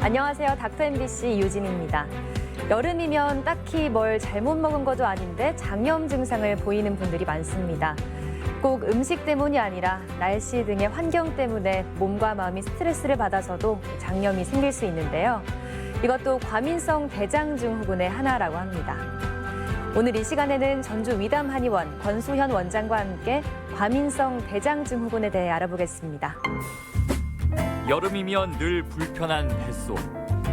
안녕하세요. 닥터 MBC 유진입니다. 여름이면 딱히 뭘 잘못 먹은 것도 아닌데 장염 증상을 보이는 분들이 많습니다. 꼭 음식 때문이 아니라 날씨 등의 환경 때문에 몸과 마음이 스트레스를 받아서도 장염이 생길 수 있는데요. 이것도 과민성 대장증후군의 하나라고 합니다. 오늘 이 시간에는 전주 위담한의원 권수현 원장과 함께 과민성 대장증후군에 대해 알아보겠습니다. 여름이면 늘 불편한 뱃속.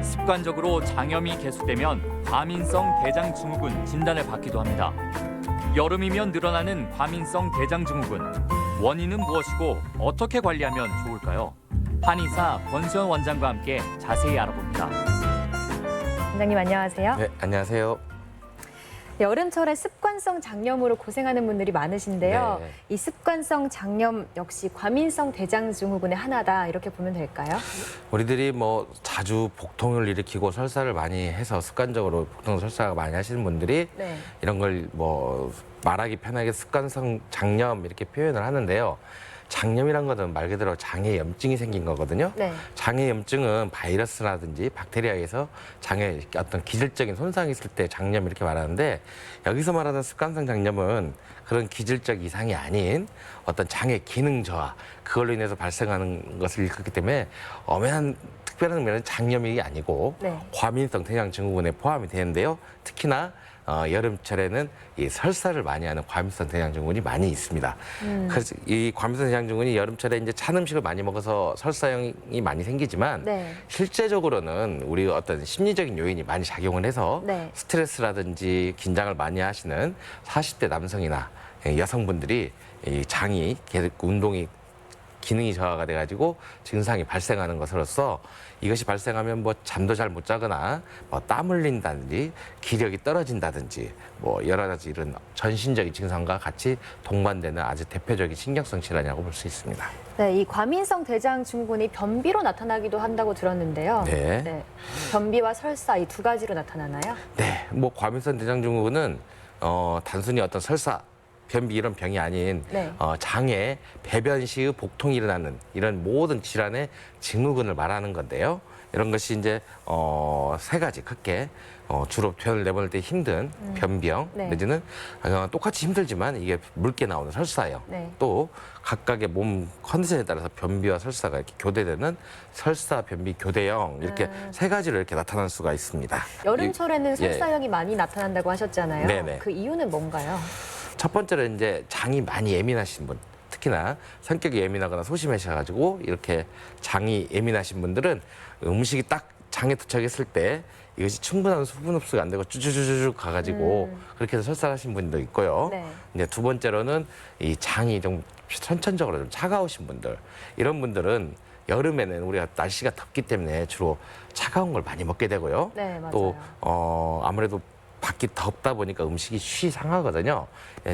습관적으로 장염이 계속되면 과민성 대장증후군 진단을 받기도 합니다. 여름이면 늘어나는 과민성 대장증후군. 원인은 무엇이고 어떻게 관리하면 좋을까요? 한의사 권수현 원장과 함께 자세히 알아봅니다. 원장님 안녕하세요. 네, 안녕하세요. 여름철에 습관성 장염으로 고생하는 분들이 많으신데요. 네. 이 습관성 장염 역시 과민성 대장증후군의 하나다 이렇게 보면 될까요? 우리들이 뭐 자주 복통을 일으키고 설사를 많이 해서 습관적으로 복통 설사가 많이 하시는 분들이 네. 이런 걸 뭐 말하기 편하게 습관성 장염 이렇게 표현을 하는데요. 장염이란 것은 말 그대로 장에 염증이 생긴 거거든요. 네. 장의 염증은 바이러스라든지 박테리아에서 장에 어떤 기질적인 손상이 있을 때 장염 이렇게 말하는데, 여기서 말하는 습관성 장염은 그런 기질적 이상이 아닌 어떤 장의 기능 저하, 그걸로 인해서 발생하는 것을 일컫기 때문에 엄연한 특별한 면은 장염이 아니고 네. 과민성 대장증후군에 포함이 되는데요. 특히나 여름철에는 이 설사를 많이 하는 과민성 대장증후군이 많이 있습니다. 그래서 이 과민성 대장증후군이 여름철에 이제 찬 음식을 많이 먹어서 설사형이 많이 생기지만 네. 실제적으로는 우리 어떤 심리적인 요인이 많이 작용을 해서 네. 스트레스라든지 긴장을 많이 하시는 40대 남성이나 여성분들이 이 장이 계속 운동이 기능이 저하가 돼가지고 증상이 발생하는 것으로서, 이것이 발생하면 뭐 잠도 잘 못 자거나 뭐 땀 흘린다든지 기력이 떨어진다든지 뭐 여러 가지 이런 전신적인 증상과 같이 동반되는 아주 대표적인 신경성 질환이라고 볼 수 있습니다. 네, 이 과민성 대장증후군이 변비로 나타나기도 한다고 들었는데요. 네. 변비와 설사 이 두 가지로 나타나나요? 네, 뭐 과민성 대장증후군은 단순히 어떤 설사, 변비 이런 병이 아닌 네. 장에 배변 시의 복통이 일어나는 이런 모든 질환의 증후군을 말하는 건데요. 이런 것이 이제 세 가지 크게 주로 표현을 내보낼 때 힘든 변비형, 네. 내지는 똑같이 힘들지만 이게 묽게 나오는 설사형, 네. 또 각각의 몸 컨디션에 따라서 변비와 설사가 이렇게 교대되는 설사, 변비, 교대형, 이렇게 세 가지로 이렇게 나타날 수가 있습니다. 여름철에는 예. 설사형이 많이 나타난다고 하셨잖아요. 네네. 그 이유는 뭔가요? 첫 번째로 이제 장이 많이 예민하신 분, 특히나 성격이 예민하거나 소심하셔가지고 이렇게 장이 예민하신 분들은 음식이 딱 장에 도착했을 때 이것이 충분한 수분 흡수가 안 되고 쭈쭈쭈쭈 가가지고 그렇게 해서 설사하신 분도 있고요. 네. 이제 두 번째로는 이 장이 좀 선천적으로 좀 차가우신 분들, 이런 분들은 여름에는 우리가 날씨가 덥기 때문에 주로 차가운 걸 많이 먹게 되고요. 네, 맞아요. 또 아무래도 밖이 덥다 보니까 음식이 쉬 상하거든요.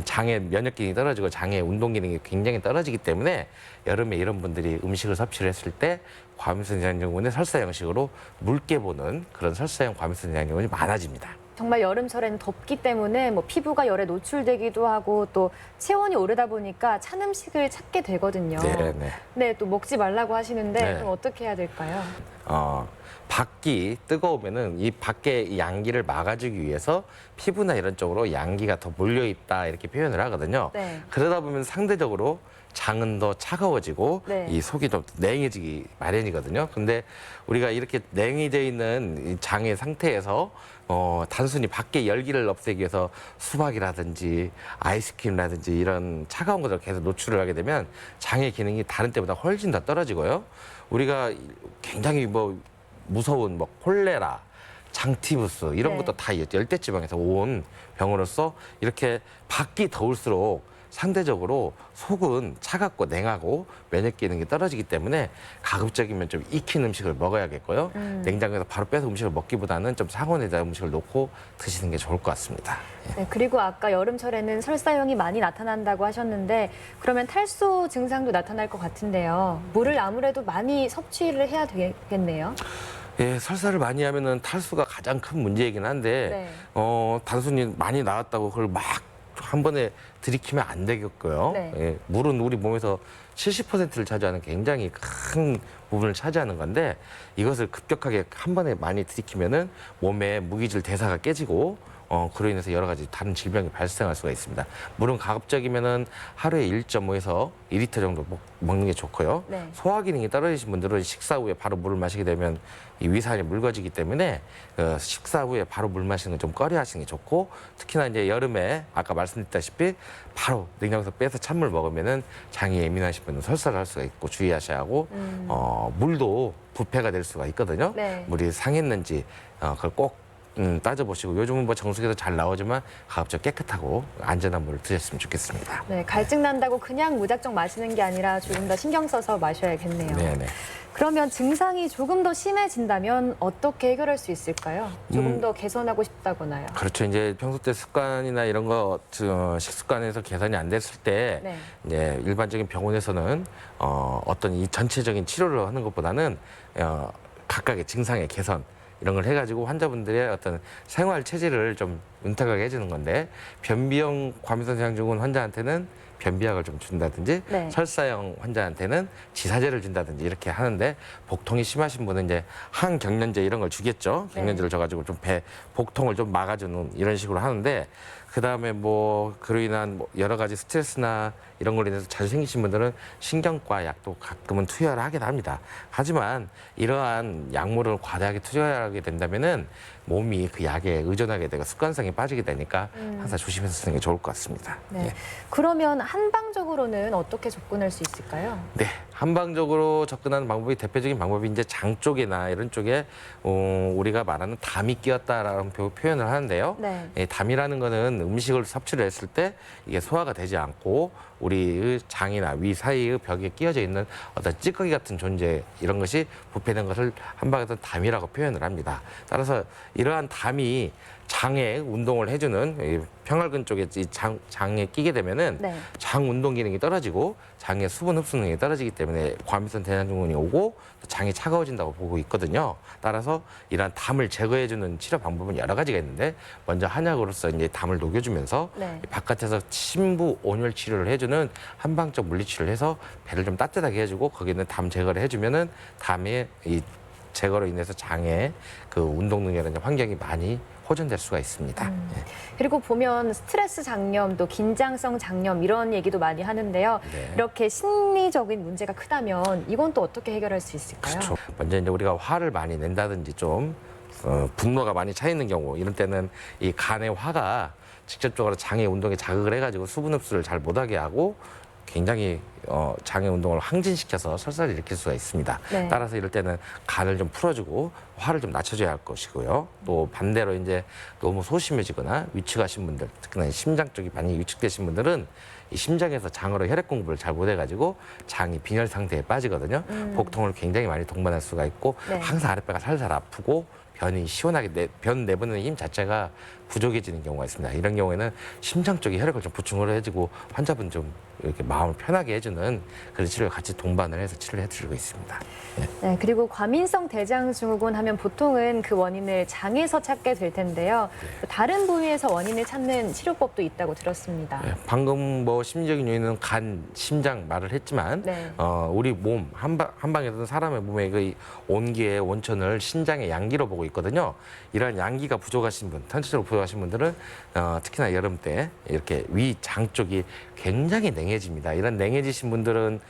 장의 면역 기능이 떨어지고 장의 운동 기능이 굉장히 떨어지기 때문에 여름에 이런 분들이 음식을 섭취를 했을 때 과민성 대장증후군의 설사 형식으로 묽게 보는 그런 설사형 과민성 대장증후군이 많아집니다. 정말 여름철에는 덥기 때문에 뭐 피부가 열에 노출되기도 하고 또 체온이 오르다 보니까 찬 음식을 찾게 되거든요. 네. 네, 또 먹지 말라고 하시는데 네. 그럼 어떻게 해야 될까요? 밖이 뜨거우면은 이 밖에 양기를 막아주기 위해서 피부나 이런 쪽으로 양기가 더 몰려 있다 이렇게 표현을 하거든요. 네. 그러다 보면 상대적으로 장은 더 차가워지고 네. 이 속이 더 냉해지기 마련이거든요. 근데 우리가 이렇게 냉해져 있는 이 장의 상태에서 단순히 밖에 열기를 없애기 위해서 수박이라든지 아이스크림이라든지 이런 차가운 것들 계속 노출을 하게 되면 장의 기능이 다른 때보다 훨씬 더 떨어지고요. 우리가 굉장히 무서운 콜레라, 장티푸스 이런 네. 것도 다 열대지방에서 온 병으로서 이렇게 밖이 더울수록 상대적으로 속은 차갑고 냉하고 면역 기능이 떨어지기 때문에 가급적이면 좀 익힌 음식을 먹어야겠고요. 냉장고에서 바로 빼서 음식을 먹기보다는 좀 상온에다 음식을 놓고 드시는 게 좋을 것 같습니다. 네, 그리고 아까 여름철에는 설사형이 많이 나타난다고 하셨는데 그러면 탈수 증상도 나타날 것 같은데요. 물을 아무래도 많이 섭취를 해야 되겠네요. 예, 설사를 많이 하면은 탈수가 가장 큰 문제이긴 한데 단순히 많이 나왔다고 그걸 막 한 번에 들이키면 안 되겠고요. 네. 예, 물은 우리 몸에서 70%를 차지하는 굉장히 큰 부분을 차지하는 건데 이것을 급격하게 한 번에 많이 들이키면은 몸에 무기질 대사가 깨지고 그로 인해서 여러 가지 다른 질병이 발생할 수가 있습니다. 물은 가급적이면은 하루에 1.5에서 2리터 정도 먹는 게 좋고요. 네. 소화 기능이 떨어지신 분들은 식사 후에 바로 물을 마시게 되면 이 위산이 묽어지기 때문에 식사 후에 바로 물 마시는 건 좀 꺼려하시는 게 좋고 특히나 이제 여름에 아까 말씀드렸다시피 바로 냉장고에서 빼서 찬물 먹으면은 장이 예민하신 분은 설사를 할 수가 있고 주의하셔야 하고 물도 부패가 될 수가 있거든요. 네. 물이 상했는지 그걸 꼭 따져보시고 요즘은 뭐 정수기도 잘 나오지만 가급적 깨끗하고 안전한 물을 드셨으면 좋겠습니다. 네, 갈증 난다고 그냥 무작정 마시는 게 아니라 조금 더 신경 써서 마셔야겠네요. 네네. 그러면 증상이 조금 더 심해진다면 어떻게 해결할 수 있을까요? 조금 더 개선하고 싶다거나요. 그렇죠. 이제 평소 때 습관이나 이런 거 식습관에서 개선이 안 됐을 때 네. 이제 일반적인 병원에서는 어떤 이 전체적인 치료를 하는 것보다는 각각의 증상의 개선 이런 걸 해가지고 환자분들의 어떤 생활 체질을 좀 윤택하게 해주는 건데 변비형 과민성 대장증후군 환자한테는 변비약을 좀 준다든지 네. 설사형 환자한테는 지사제를 준다든지 이렇게 하는데 복통이 심하신 분은 이제 항경련제 이런 걸 주겠죠. 경련제를 줘가지고 좀 배 복통을 좀 막아주는 이런 식으로 하는데 그 다음에 뭐 그로 인한 뭐 여러 가지 스트레스나 이런 걸로 인해서 자주 생기신 분들은 신경과 약도 가끔은 투여를 하긴 합니다. 하지만 이러한 약물을 과다하게 투여하게 된다면은 몸이 그 약에 의존하게 되고 습관성이 빠지게 되니까 항상 조심해서 쓰는 게 좋을 것 같습니다. 네. 예. 그러면 한방적으로는 어떻게 접근할 수 있을까요? 네, 한방적으로 접근하는 방법이 대표적인 방법이 이제 장 쪽이나 이런 쪽에 우리가 말하는 담이 끼었다라는 표현을 하는데요. 네. 예, 담이라는 거는 음식을 섭취를 했을 때 이게 소화가 되지 않고 우리의 장이나 위 사이의 벽에 끼어져 있는 어떤 찌꺼기 같은 존재 이런 것이 부패된 것을 한방에서 담이라고 표현을 합니다. 따라서 이러한 담이 장에 운동을 해주는 이 평활근 쪽에 이 장에 끼게 되면은 네. 장 운동 기능이 떨어지고 장의 수분 흡수 능력이 떨어지기 때문에 과민성 대장증후군이 오고 또 장이 차가워진다고 보고 있거든요. 따라서 이러한 담을 제거해주는 치료 방법은 여러 가지가 있는데 먼저 한약으로서 이제 담을 녹여주면서 네. 바깥에서 침부 온열 치료를 해주는 한방적 물리치료를 해서 배를 좀 따뜻하게 해주고 거기는 담 제거를 해주면은 담의 이 제거로 인해서 장의 그 운동 능력이나 환경이 많이 호전될 수가 있습니다. 예. 그리고 보면 스트레스 장염, 또 긴장성 장염 이런 얘기도 많이 하는데요. 네. 이렇게 심리적인 문제가 크다면 이건 또 어떻게 해결할 수 있을까요? 그렇죠. 먼저 이제 우리가 화를 많이 낸다든지 좀 분노가 많이 차 있는 경우 이런 때는 이 간의 화가 직접적으로 장의 운동에 자극을 해가지고 수분 흡수를 잘 못하게 하고 굉장히 장의 운동을 항진시켜서 설사를 일으킬 수가 있습니다. 네. 따라서 이럴 때는 간을 좀 풀어주고 화를 좀 낮춰줘야 할 것이고요. 또 반대로 이제 너무 소심해지거나 위축하신 분들, 특히나 심장 쪽이 많이 위축되신 분들은 이 심장에서 장으로 혈액 공급을 잘 못해가지고 장이 빈혈 상태에 빠지거든요. 복통을 굉장히 많이 동반할 수가 있고 네. 항상 아랫배가 살살 아프고 변이 시원하게 변 내보내는 힘 자체가 부족해지는 경우가 있습니다. 이런 경우에는 심장 쪽에 혈액을 좀 보충을 해주고 환자분 좀 이렇게 마음을 편하게 해주는 그런 치료를 같이 동반을 해서 치료를 해드리고 있습니다. 예. 네, 그리고 과민성 대장증후군 하면 보통은 그 원인을 장에서 찾게 될 텐데요. 또 다른 부위에서 원인을 찾는 치료법도 있다고 들었습니다. 예, 방금 뭐 심리적인 요인은 간, 심장 말을 했지만 네. 우리 몸 한방에서는 사람의 몸의 그 온기의 원천을 신장의 양기로 보고 있거든요. 이러한 양기가 부족하신 분, 전체적으로 부족하신 분들은 특히나 여름 때 이렇게 위 장 쪽이 굉장히 냉해집니다. 이런 냉해지신 분들은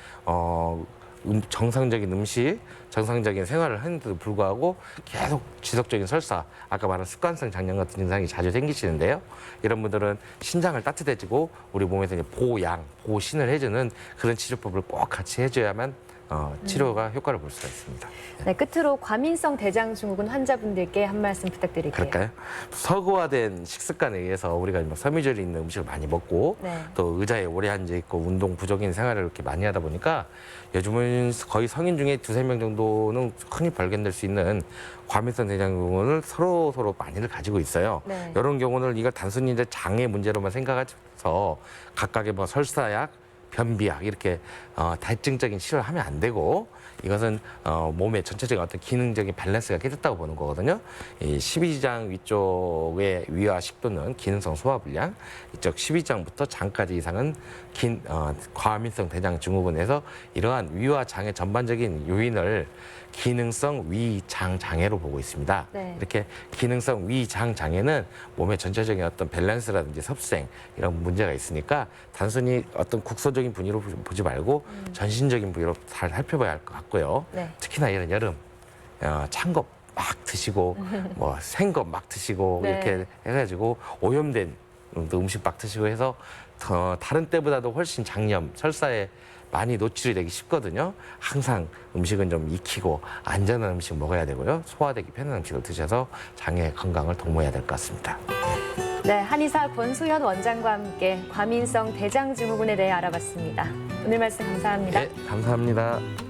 정상적인 음식, 정상적인 생활을 하는데도 불구하고 계속 지속적인 설사, 아까 말한 습관성 장염 같은 증상이 자주 생기시는데요. 이런 분들은 신장을 따뜻해지고 우리 몸에서 이제 보양, 보신을 해주는 그런 치료법을 꼭 같이 해줘야만 치료가 효과를 볼 수가 있습니다. 네, 끝으로 과민성 대장증후군 환자분들께 한 말씀 부탁드릴게요. 그럴까요? 서구화된 식습관에 의해서 우리가 뭐 섬유질이 있는 음식을 많이 먹고 네. 또 의자에 오래 앉아 있고 운동 부족인 생활을 이렇게 많이 하다 보니까 요즘은 거의 성인 중에 두세 명 정도는 흔히 발견될 수 있는 과민성 대장증후군을 서로 많이들 가지고 있어요. 네. 이런 경우는 이걸 단순히 이제 장의 문제로만 생각해서 각각의 뭐 설사약 변비약 이렇게 대증적인 치료를 하면 안 되고 이것은 몸의 전체적인 어떤 기능적인 밸런스가 깨졌다고 보는 거거든요. 이 12장 위쪽의 위와 식도는 기능성 소화불량, 이쪽 12장부터 장까지 이상은 과민성 대장 증후군에서 이러한 위와 장의 전반적인 요인을 기능성 위장 장애로 보고 있습니다. 네. 이렇게 기능성 위장 장애는 몸의 전체적인 어떤 밸런스라든지 섭생 이런 문제가 있으니까 단순히 어떤 국소적인 분위로 보지 말고 전신적인 부위로 잘 살펴봐야 할 것 같고요. 네. 특히나 이런 여름 찬 거 막 드시고 뭐 생 거 막 드시고 네. 이렇게 해가지고 오염된 음식 막 드시고 해서 다른 때보다도 훨씬 장염, 설사에 많이 노출이 되기 쉽거든요. 항상 음식은 좀 익히고 안전한 음식 먹어야 되고요. 소화되기 편한 음식을 드셔서 장의 건강을 도모해야 될 것 같습니다. 네, 한의사 권수현 원장과 함께 과민성 대장증후군에 대해 알아봤습니다. 오늘 말씀 감사합니다. 네, 감사합니다.